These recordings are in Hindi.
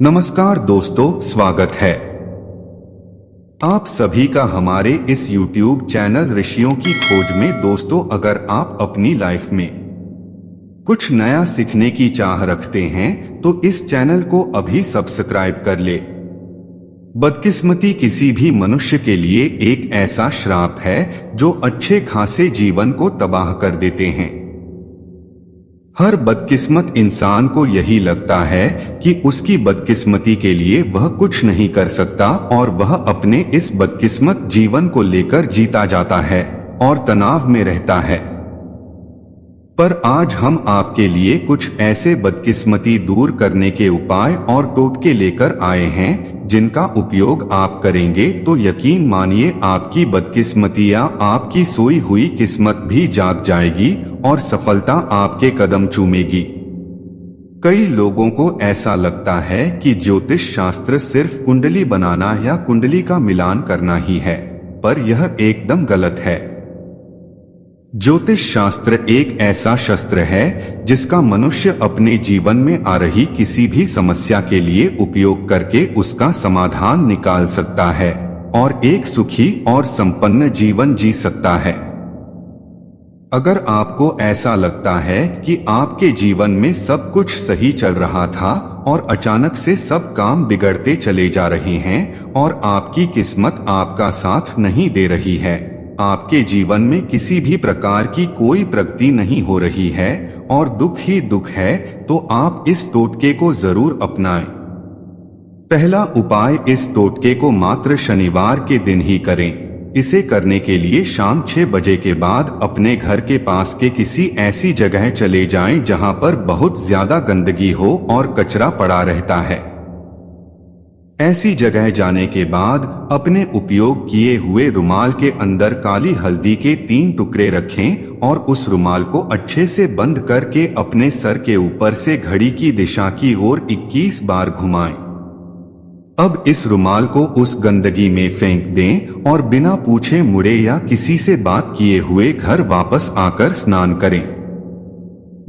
नमस्कार दोस्तों, स्वागत है आप सभी का हमारे इस YouTube चैनल ऋषियों की खोज में। दोस्तों, अगर आप अपनी लाइफ में कुछ नया सीखने की चाह रखते हैं तो इस चैनल को अभी सब्सक्राइब कर ले। बदकिस्मती किसी भी मनुष्य के लिए एक ऐसा श्राप है जो अच्छे खासे जीवन को तबाह कर देते हैं। हर बदकिस्मत इंसान को यही लगता है कि उसकी बदकिस्मती के लिए वह कुछ नहीं कर सकता और वह अपने इस बदकिस्मत जीवन को लेकर जीता जाता है और तनाव में रहता है। पर आज हम आपके लिए कुछ ऐसे बदकिस्मती दूर करने के उपाय और टोटके लेकर आए हैं जिनका उपयोग आप करेंगे तो यकीन मानिए आपकी बदकिस्मती या आपकी सोई हुई किस्मत भी जाग जाएगी और सफलता आपके कदम चूमेगी। कई लोगों को ऐसा लगता है कि ज्योतिष शास्त्र सिर्फ कुंडली बनाना या कुंडली का मिलान करना ही है, पर यह एकदम गलत है। ज्योतिष शास्त्र एक ऐसा शस्त्र है जिसका मनुष्य अपने जीवन में आ रही किसी भी समस्या के लिए उपयोग करके उसका समाधान निकाल सकता है और एक सुखी और संपन्न जीवन जी सकता है। अगर आपको ऐसा लगता है कि आपके जीवन में सब कुछ सही चल रहा था और अचानक से सब काम बिगड़ते चले जा रहे हैं और आपकी किस्मत आपका साथ नहीं दे रही है, आपके जीवन में किसी भी प्रकार की कोई प्रगति नहीं हो रही है और दुख ही दुख है, तो आप इस टोटके को जरूर अपनाएं। पहला उपाय, इस टोटके को मात्र शनिवार के दिन ही करें। इसे करने के लिए शाम 6 बजे के बाद अपने घर के पास के किसी ऐसी जगह चले जाएं जहां पर बहुत ज्यादा गंदगी हो और कचरा पड़ा रहता है। ऐसी जगह जाने के बाद अपने उपयोग किए हुए रुमाल के अंदर काली हल्दी के 3 टुकड़े रखें और उस रुमाल को अच्छे से बंद करके अपने सर के ऊपर से घड़ी की दिशा की ओर 21 बार घुमाएं। अब इस रुमाल को उस गंदगी में फेंक दें और बिना पूछे मुड़े या किसी से बात किए हुए घर वापस आकर स्नान करें।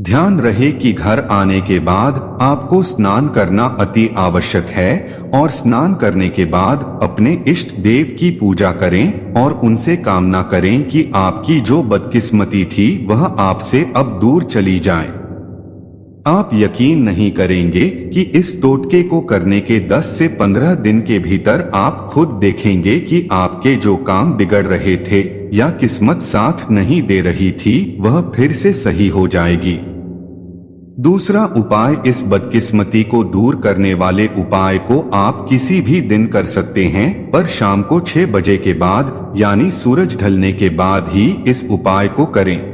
ध्यान रहे कि घर आने के बाद आपको स्नान करना अति आवश्यक है और स्नान करने के बाद अपने इष्ट देव की पूजा करें और उनसे कामना करें कि आपकी जो बदकिस्मती थी वह आपसे अब दूर चली जाए। आप यकीन नहीं करेंगे कि इस टोटके को करने के 10 से 15 दिन के भीतर आप खुद देखेंगे कि आपके जो काम बिगड़ रहे थे या किस्मत साथ नहीं दे रही थी वह फिर से सही हो जाएगी। दूसरा उपाय, इस बदकिस्मती को दूर करने वाले उपाय को आप किसी भी दिन कर सकते हैं, पर शाम को 6 बजे के बाद यानी सूरज ढलने के बाद ही इस उपाय को करें।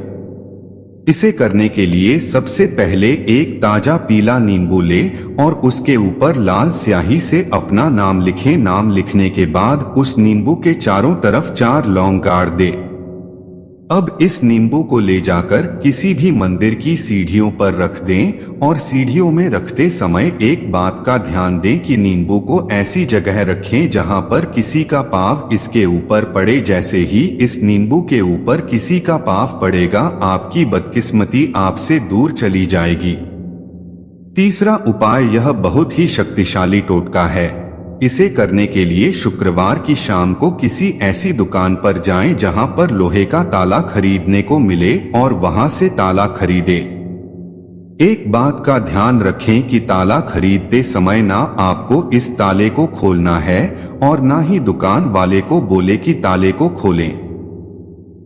इसे करने के लिए सबसे पहले एक ताजा पीला नींबू लें और उसके ऊपर लाल स्याही से अपना नाम लिखें। नाम लिखने के बाद उस नींबू के चारों तरफ 4 लौंग गाड़ दें। अब इस नींबू को ले जाकर किसी भी मंदिर की सीढ़ियों पर रख दें और सीढ़ियों में रखते समय एक बात का ध्यान दें कि नींबू को ऐसी जगह रखें जहां पर किसी का पांव इसके ऊपर पड़े। जैसे ही इस नींबू के ऊपर किसी का पांव पड़ेगा आपकी बदकिस्मती आपसे दूर चली जाएगी। तीसरा उपाय, यह बहुत ही शक्तिशाली टोटका है। इसे करने के लिए शुक्रवार की शाम को किसी ऐसी दुकान पर जाएं जहां पर लोहे का ताला खरीदने को मिले और वहां से ताला खरीदें। एक बात का ध्यान रखें कि ताला खरीदते समय ना आपको इस ताले को खोलना है और ना ही दुकान वाले को बोले कि ताले को खोलें।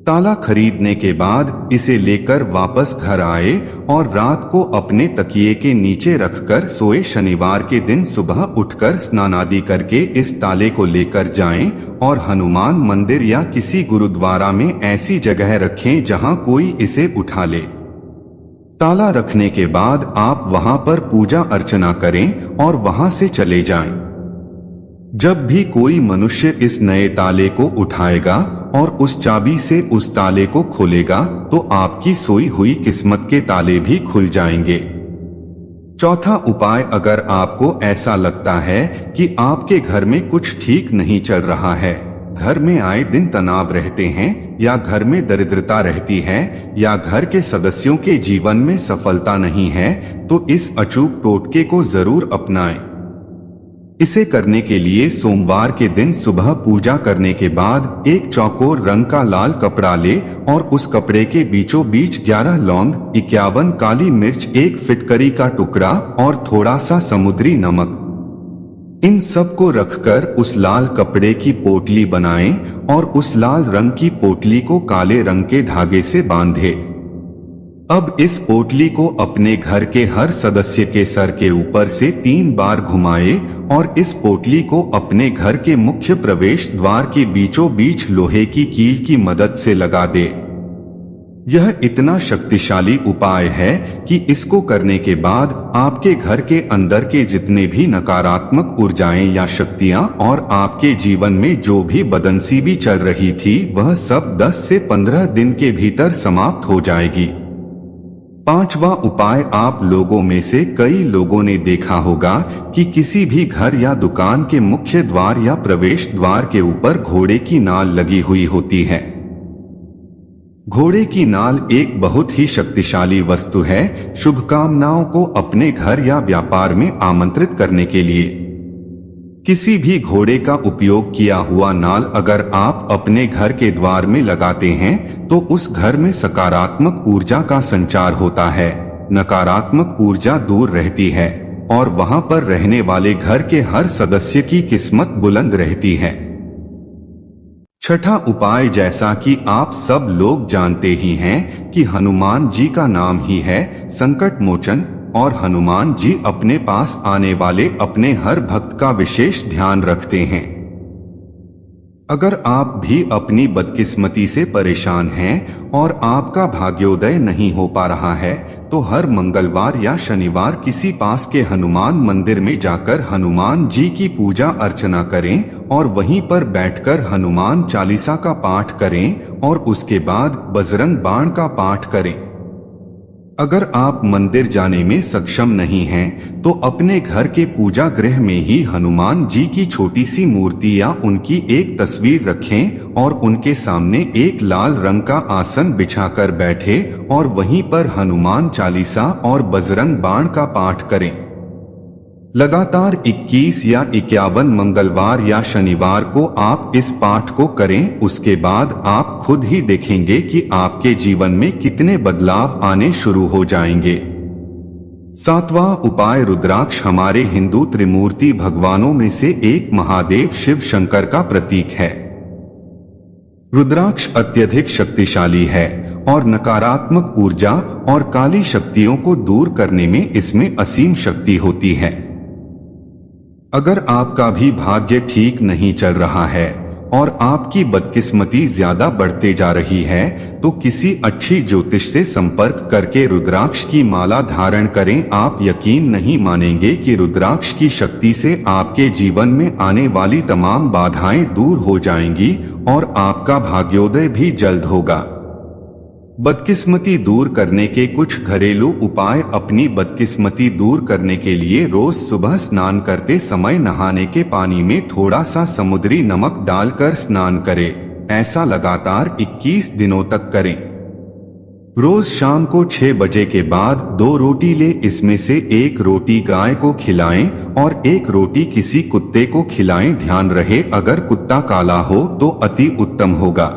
ताला खरीदने के बाद इसे लेकर वापस घर आए और रात को अपने तकिए के नीचे रखकर सोए। शनिवार के दिन सुबह उठकर स्नान आदि करके इस ताले को लेकर जाएं और हनुमान मंदिर या किसी गुरुद्वारा में ऐसी जगह रखें जहां कोई इसे उठा ले। ताला रखने के बाद आप वहां पर पूजा अर्चना करें और वहां से चले जाएं। जब भी कोई मनुष्य इस नए ताले को उठाएगा और उस चाबी से उस ताले को खोलेगा तो आपकी सोई हुई किस्मत के ताले भी खुल जाएंगे। चौथा उपाय, अगर आपको ऐसा लगता है कि आपके घर में कुछ ठीक नहीं चल रहा है, घर में आए दिन तनाव रहते हैं या घर में दरिद्रता रहती है या घर के सदस्यों के जीवन में सफलता नहीं है, तो इस अचूक टोटके को जरूर अपनाएं। इसे करने के लिए सोमवार के दिन सुबह पूजा करने के बाद एक चौकोर रंग का लाल कपड़ा ले और उस कपड़े के बीचों बीच 11 लौंग, 51 काली मिर्च, एक फिटकरी का टुकड़ा और थोड़ा सा समुद्री नमक, इन सब को रखकर उस लाल कपड़े की पोटली बनाएं और उस लाल रंग की पोटली को काले रंग के धागे से बांधे। अब इस पोटली को अपने घर के हर सदस्य के सर के ऊपर से 3 बार घुमाए और इस पोटली को अपने घर के मुख्य प्रवेश द्वार के बीचों बीच लोहे की कील की मदद से लगा दे। यह इतना शक्तिशाली उपाय है कि इसको करने के बाद आपके घर के अंदर के जितने भी नकारात्मक ऊर्जाएं या शक्तियां और आपके जीवन में जो भी बदनसीबी चल रही थी वह सब 10 से 15 दिन के भीतर समाप्त हो जाएगी। 5वां उपाय, आप लोगों में से कई लोगों ने देखा होगा कि किसी भी घर या दुकान के मुख्य द्वार या प्रवेश द्वार के ऊपर घोड़े की नाल लगी हुई होती है। घोड़े की नाल एक बहुत ही शक्तिशाली वस्तु है शुभकामनाओं को अपने घर या व्यापार में आमंत्रित करने के लिए। किसी भी घोड़े का उपयोग किया हुआ नाल अगर आप अपने घर के द्वार में लगाते हैं तो उस घर में सकारात्मक ऊर्जा का संचार होता है, नकारात्मक ऊर्जा दूर रहती है और वहां पर रहने वाले घर के हर सदस्य की किस्मत बुलंद रहती है। 6ठा उपाय, जैसा कि आप सब लोग जानते ही हैं कि हनुमान जी का नाम ही है संकट मोचन और हनुमान जी अपने पास आने वाले अपने हर भक्त का विशेष ध्यान रखते हैं। अगर आप भी अपनी बदकिस्मती से परेशान हैं और आपका भाग्योदय नहीं हो पा रहा है तो हर मंगलवार या शनिवार किसी पास के हनुमान मंदिर में जाकर हनुमान जी की पूजा अर्चना करें और वहीं पर बैठकर हनुमान चालीसा का पाठ करें और उसके बाद बजरंग बाण का पाठ करें। अगर आप मंदिर जाने में सक्षम नहीं हैं तो अपने घर के पूजा गृह में ही हनुमान जी की छोटी सी मूर्ति या उनकी एक तस्वीर रखें और उनके सामने एक लाल रंग का आसन बिछाकर बैठे और वहीं पर हनुमान चालीसा और बजरंग बाण का पाठ करें। लगातार 21 या 51 मंगलवार या शनिवार को आप इस पाठ को करें। उसके बाद आप खुद ही देखेंगे कि आपके जीवन में कितने बदलाव आने शुरू हो जाएंगे। 7वां उपाय, रुद्राक्ष हमारे हिंदू त्रिमूर्ति भगवानों में से एक महादेव शिव शंकर का प्रतीक है। रुद्राक्ष अत्यधिक शक्तिशाली है और नकारात्मक ऊर्जा और काली शक्तियों को दूर करने में इसमें असीम शक्ति होती है। अगर आपका भी भाग्य ठीक नहीं चल रहा है और आपकी बदकिस्मती ज्यादा बढ़ते जा रही है तो किसी अच्छी ज्योतिष से संपर्क करके रुद्राक्ष की माला धारण करें। आप यकीन नहीं मानेंगे कि रुद्राक्ष की शक्ति से आपके जीवन में आने वाली तमाम बाधाएं दूर हो जाएंगी और आपका भाग्योदय भी जल्द होगा। बदकिस्मती दूर करने के कुछ घरेलू उपाय, अपनी बदकिस्मती दूर करने के लिए रोज सुबह स्नान करते समय नहाने के पानी में थोड़ा सा समुद्री नमक डालकर स्नान करें। ऐसा लगातार 21 दिनों तक करें। रोज शाम को 6 बजे के बाद 2 रोटी ले, इसमें से 1 रोटी गाय को खिलाएं और 1 रोटी किसी कुत्ते को खिलाएं। ध्यान रहे अगर कुत्ता काला हो तो अति उत्तम होगा।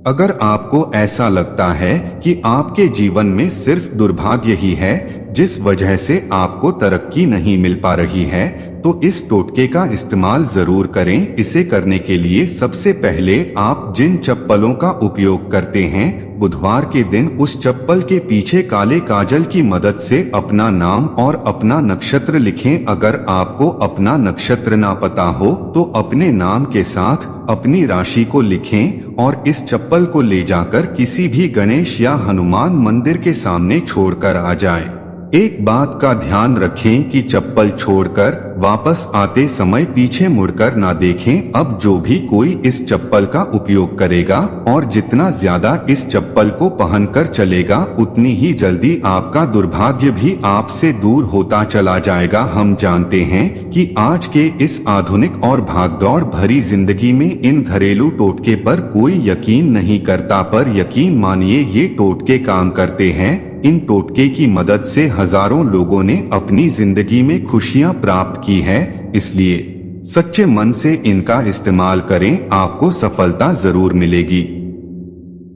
अगर आपको ऐसा लगता है कि आपके जीवन में सिर्फ दुर्भाग्य ही है जिस वजह से आपको तरक्की नहीं मिल पा रही है तो इस टोटके का इस्तेमाल जरूर करें। इसे करने के लिए सबसे पहले आप जिन चप्पलों का उपयोग करते हैं बुधवार के दिन उस चप्पल के पीछे काले काजल की मदद से अपना नाम और अपना नक्षत्र लिखें। अगर आपको अपना नक्षत्र ना पता हो तो अपने नाम के साथ अपनी राशि को लिखें और इस चप्पल को ले जाकर किसी भी गणेश या हनुमान मंदिर के सामने छोड़कर आ जाएं। एक बात का ध्यान रखें कि चप्पल छोड़कर वापस आते समय पीछे मुड़कर ना देखें। अब जो भी कोई इस चप्पल का उपयोग करेगा और जितना ज्यादा इस चप्पल को पहनकर चलेगा उतनी ही जल्दी आपका दुर्भाग्य भी आपसे दूर होता चला जाएगा। हम जानते हैं कि आज के इस आधुनिक और भागदौड़ भरी जिंदगी में इन घरेलू टोटके पर कोई यकीन नहीं करता, पर यकीन मानिए ये टोटके काम करते हैं। इन टोटके की मदद से हजारों लोगों ने अपनी जिंदगी में खुशियां प्राप्त की है। इसलिए सच्चे मन से इनका इस्तेमाल करें, आपको सफलता जरूर मिलेगी।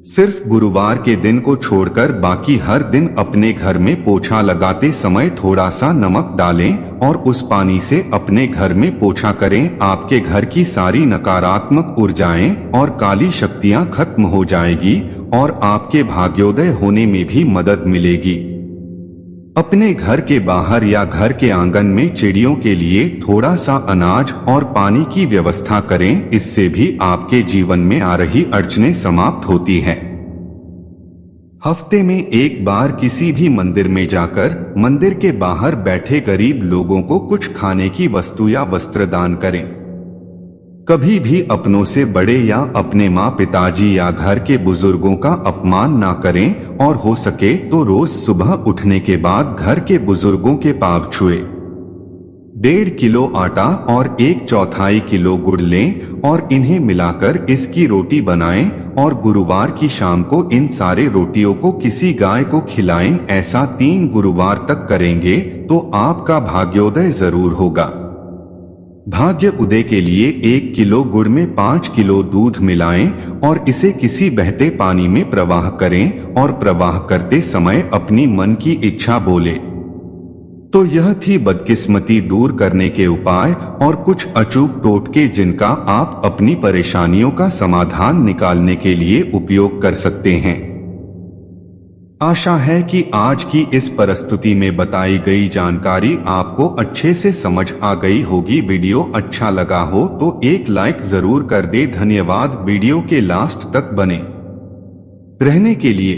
सिर्फ गुरुवार के दिन को छोड़कर बाकी हर दिन अपने घर में पोछा लगाते समय थोड़ा सा नमक डालें और उस पानी से अपने घर में पोछा करें। आपके घर की सारी नकारात्मक ऊर्जाएं और काली शक्तियां खत्म हो जाएगी और आपके भाग्योदय होने में भी मदद मिलेगी। अपने घर के बाहर या घर के आंगन में चिड़ियों के लिए थोड़ा सा अनाज और पानी की व्यवस्था करें, इससे भी आपके जीवन में आ रही अड़चनें समाप्त होती हैं। हफ्ते में एक बार किसी भी मंदिर में जाकर मंदिर के बाहर बैठे गरीब लोगों को कुछ खाने की वस्तु या वस्त्र दान करें। कभी भी अपनों से बड़े या अपने माँ पिताजी या घर के बुजुर्गों का अपमान ना करें और हो सके तो रोज सुबह उठने के बाद घर के बुजुर्गों के पाँव छुए। 1.5 किलो आटा और 1/4 किलो गुड़ लें और इन्हें मिलाकर इसकी रोटी बनाएं और गुरुवार की शाम को इन सारे रोटियों को किसी गाय को खिलाएं। ऐसा 3 गुरुवार तक करेंगे तो आपका भाग्योदय जरूर होगा। भाग्य उदय के लिए 1 किलो गुड़ में 5 किलो दूध मिलाएं और इसे किसी बहते पानी में प्रवाह करें और प्रवाह करते समय अपनी मन की इच्छा बोले। तो यह थी बदकिस्मती दूर करने के उपाय और कुछ अचूक टोटके जिनका आप अपनी परेशानियों का समाधान निकालने के लिए उपयोग कर सकते हैं। आशा है कि आज की इस प्रस्तुति में बताई गई जानकारी आपको अच्छे से समझ आ गई होगी। वीडियो अच्छा लगा हो तो एक लाइक जरूर कर दे। धन्यवाद वीडियो के लास्ट तक बने रहने के लिए।